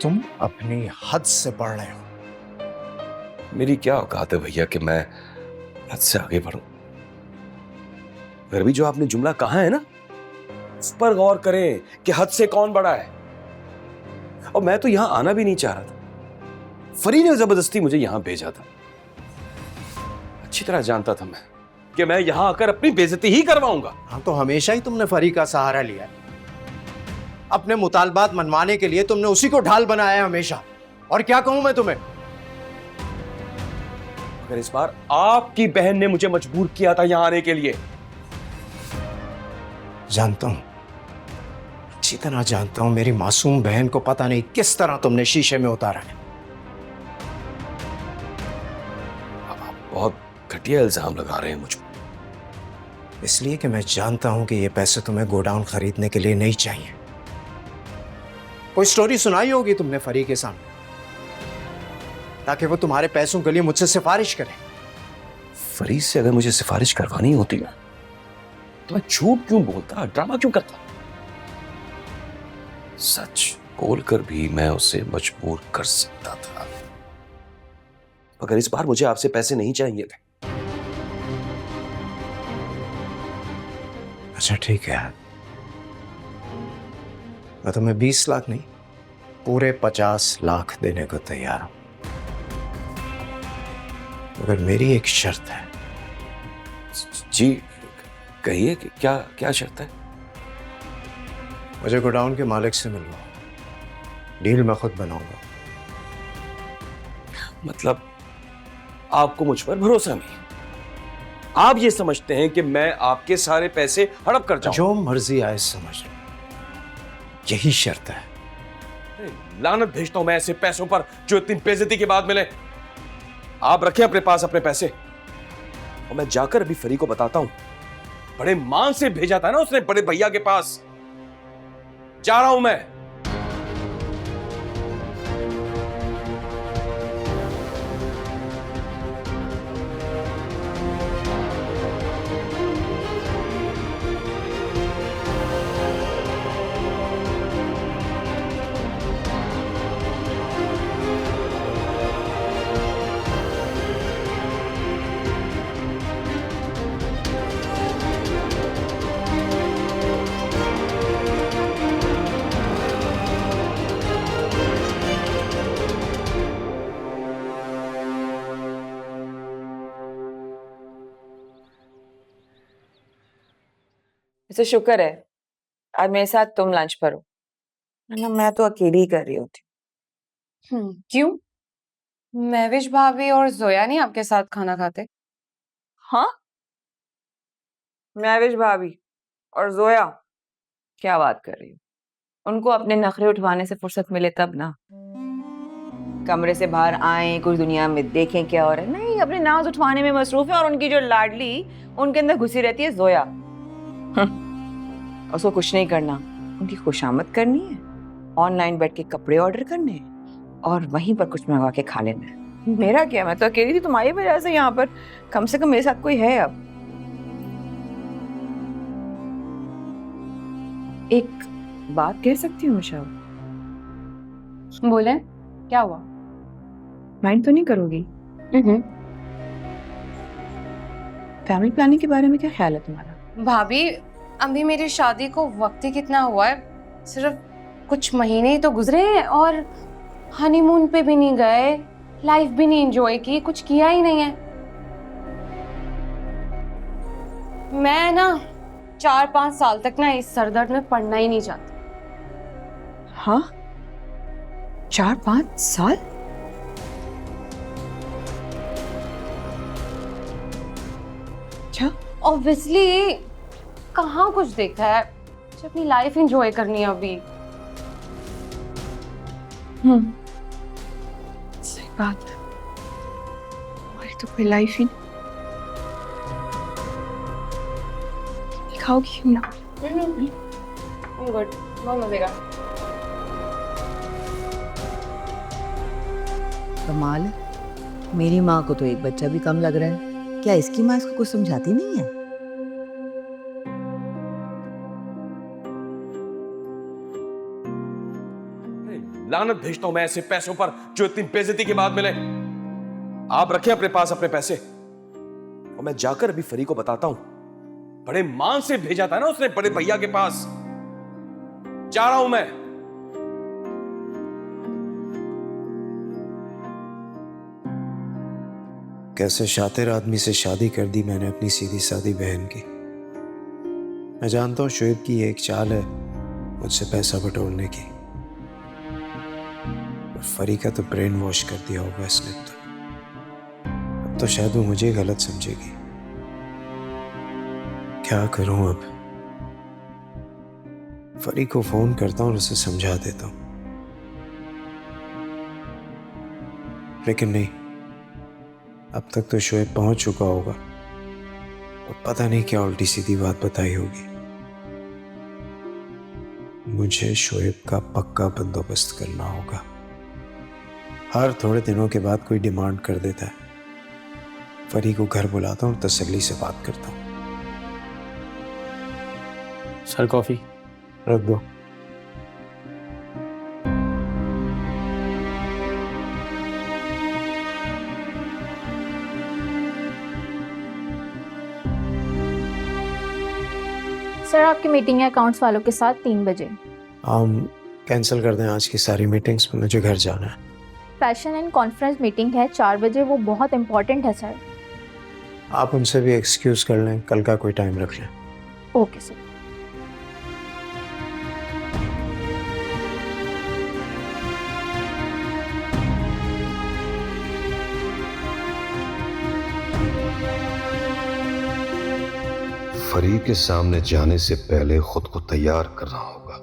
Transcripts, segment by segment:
तुम अपनी हद से बढ़ रहे हो। मेरी क्या औकात है भैया कि मैं हद से आगे बढ़ूं। फिर भी जो आपने जुमला कहा है ना, उस पर गौर करें कि हद से कौन बड़ा है। और मैं तो यहां आना भी नहीं चाह रहा था, फरी ने जबरदस्ती मुझे यहां भेजा था। अच्छी तरह जानता था मैं कि मैं यहां आकर अपनी बेइज्जती ही करवाऊंगा। हाँ, तो हमेशा ही तुमने फरी का सहारा लिया है। अपने मुतालबात मनवाने के लिए तुमने उसी को ढाल बनाया है हमेशा। और क्या कहूं मैं तुम्हें। अगर इस बार आपकी बहन ने मुझे मजबूर किया था यहां आने के लिए। जानता हूं, अच्छी तरह जानता हूं, मेरी मासूम बहन को पता नहीं किस तरह तुमने शीशे में उतारा है। आप बहुत घटिया इल्जाम लगा रहे हैं मुझ पर। इसलिए कि मैं जानता हूं कि ये पैसे तुम्हें गोडाउन खरीदने के लिए नहीं चाहिए। कोई स्टोरी सुनाई होगी तुमने फरी के सामने, ताकि वो तुम्हारे पैसों के लिए मुझसे सिफारिश करे। फरीद से अगर मुझे सिफारिश करवानी होती ना, तो मैं झूठ क्यों बोलता, ड्रामा क्यों करता। सच बोलकर भी मैं उसे मजबूर कर सकता था। मगर इस बार मुझे आपसे पैसे नहीं चाहिए थे। अच्छा ठीक है, मैं तुम्हें 20 लाख नहीं, पूरे 50 लाख देने को तैयार हूं। मगर मेरी एक शर्त है। जी कहिए कि क्या क्या शर्त है। मुझे गोडाउन के मालिक से मिलवा, डील मैं खुद बनाऊंगा। मतलब आपको मुझ पर भरोसा नहीं। आप ये समझते हैं कि मैं आपके सारे पैसे हड़प कर जाऊं। जो मर्जी आए समझ लो, यही शर्त है। लानत भेजता हूं मैं ऐसे पैसों पर जो इतनी बेइज्जती के बाद मिले। आप रखें अपने पास अपने पैसे, और मैं जाकर अभी फरी को बताता हूं। बड़े मान से भेजा था ना उसने बड़े भैया के पास। जा रहा हूं मैं। इसे शुक्र है आज मेरे साथ तुम लंच पर हो, वरना मैं तो अकेली ही कर रही होती। क्यों? महविश भाभी और जोया नहीं आपके साथ खाना खाते? हाँ, महविश भाभी और जोया, क्या बात कर रही हो। उनको अपने नखरे उठवाने से फुर्सत मिले तब ना। कमरे से बाहर आए, कुछ दुनिया में देखें क्या हो रहा है। नहीं, अपने नाज उठवाने में मसरूफ है। और उनकी जो लाडली उनके अंदर घुसी रहती है, जोया। उसको कुछ नहीं करना, उनकी खुशामद करनी है, ऑनलाइन बैठ के कपड़े ऑर्डर करने हैं और वहीं पर कुछ मंगवा के खा लेना है। मेरा क्या, मैं तो अकेली थी तुम्हारी वजह से यहाँ पर। कम से कम मेरे साथ कोई है अब। एक बात कह सकती हूँ निशा? बोले, क्या हुआ? माइंड तो नहीं करोगी? फैमिली प्लानिंग के बारे में क्या ख्याल है तुम्हारा? भाभी, अभी मेरी शादी को वक्त ही कितना हुआ है, सिर्फ कुछ महीने ही तो गुजरे हैं। और हनीमून पे भी नहीं गए, लाइफ भी नहीं एंजॉय की, कुछ किया ही नहीं है। मैं ना 4-5 साल तक ना इस सरदर्द में पड़ना ही नहीं चाहती। हाँ, 4-5 साल? अच्छा, ऑब्वियसली कहाँ कुछ देखा है, मुझे अपनी लाइफ एंजॉय करनी है अभी। सही बात है, हमारी तो कोई लाइफ ही नहीं। खाओगी क्यों ना? गुड, बहुत मजेगा। कमाल है, मेरी माँ को तो एक बच्चा भी कम लग रहा है। क्या इसकी माँ इसको कुछ समझाती नहीं है? लानत भेजता हूं मैं ऐसे पैसों पर जो इतनी बेइज्जती के बाद मिले। आप रखें अपने पास अपने पैसे, और मैं जाकर अभी फरी को बताता हूं। बड़े मान से भेजा था ना उसने बड़े भैया के पास। जा रहा हूं मैं। कैसे शातिर आदमी से शादी कर दी मैंने अपनी सीधी सादी बहन की। मैं जानता हूं शुएब की ये एक चाल है मुझसे पैसा बटोरने की, और फरी का तो ब्रेन वॉश कर दिया होगा इसने। अब तो शायद वो मुझे गलत समझेगी। क्या करूं अब? फरी को फोन करता हूं और उसे समझा देता हूं, लेकिन नहीं, अब तक तो शुएब पहुंच चुका होगा और पता नहीं क्या उल्टी सीधी बात बताई होगी। मुझे शुएब का पक्का बंदोबस्त करना होगा। हर थोड़े दिनों के बाद कोई डिमांड कर देता है। फरी को घर बुलाता हूं और तसल्ली से बात करता हूं। सर कॉफी रख दो। सर आपकी मीटिंग है अकाउंट्स वालों के साथ 3 बजे। हम कैंसिल कर दें आज की सारी मीटिंग्स, मुझे घर जाना है। फैशन एंड कॉन्फ्रेंस मीटिंग है 4 बजे, वो बहुत इंपॉर्टेंट है सर। आप उनसे भी एक्सक्यूज कर लें, कल का कोई टाइम रख लें। Okay sir. फरी के सामने जाने से पहले खुद को तैयार करना होगा।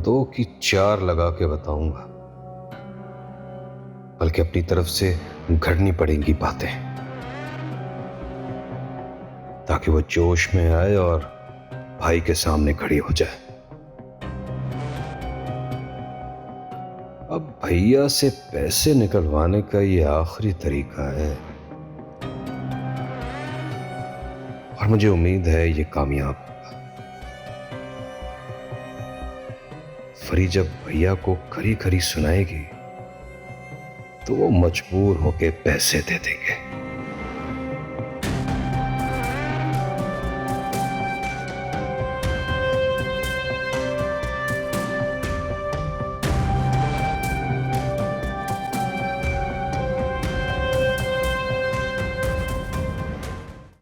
2 की 4 लगा के बताऊंगा, बल्कि अपनी तरफ से घड़नी पड़ेंगी बातें, ताकि वो जोश में आए और भाई के सामने खड़ी हो जाए। अब भैया से पैसे निकलवाने का ये आखिरी तरीका है, और मुझे उम्मीद है ये कामयाब होगा। फरी जब भैया को खरी खरी सुनाएगी तो वो मजबूर होके पैसे दे देंगे।